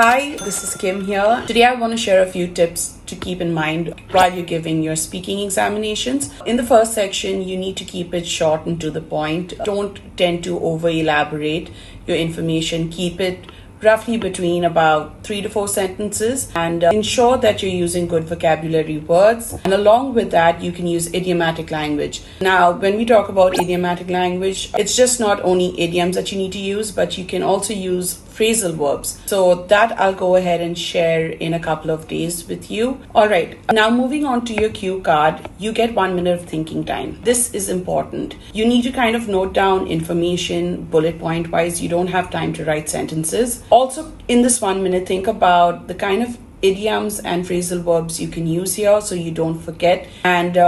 Hi, this is Kim here. Today I want to share a few tips to keep in mind while you're giving your speaking examinations. In the first section, you need to keep it short and to the point. Don't tend to over elaborate your information. Keep it roughly between about 3 to 4 sentences and ensure that you're using good vocabulary words. And along with that, you can use idiomatic language. Now, when we talk about idiomatic language, it's just not only idioms that you need to use, but you can also use phrasal verbs. So that I'll go ahead and share in a couple of days with you. All right, now moving on to your cue card, you get 1 minute of thinking time. This is important. You need to kind of note down information bullet point wise. You don't have time to write sentences. Also, in this 1 minute, think about the kind of idioms and phrasal verbs you can use here so you don't forget. And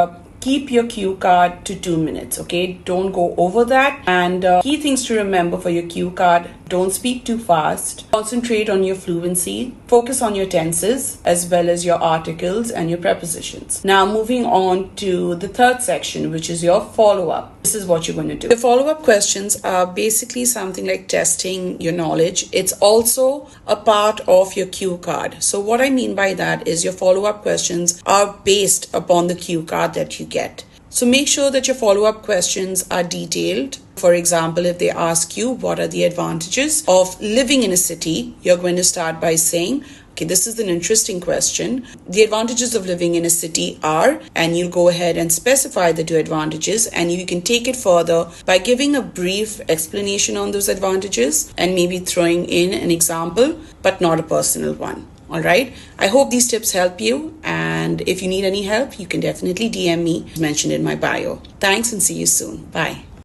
keep your cue card to 2 minutes, okay? Don't go over that. And key things to remember for your cue card: don't speak too fast. Concentrate on your fluency. Focus on your tenses as well as your articles and your prepositions. Now, moving on to the third section, which is your follow-up. This is what you're going to do. The follow-up questions are basically something like testing your knowledge. It's also a part of your cue card. So what I mean by that is your follow-up questions are based upon the cue card that you get. So make sure that your follow-up questions are detailed. For example, if they ask you what are the advantages of living in a city, you're going to start by saying, okay, this is an interesting question. The advantages of living in a city are, and you'll go ahead and specify the two advantages, and you can take it further by giving a brief explanation on those advantages and maybe throwing in an example, but not a personal one. All right. I hope these tips help you. And if you need any help, you can definitely DM me, as mentioned in my bio. Thanks and see you soon. Bye.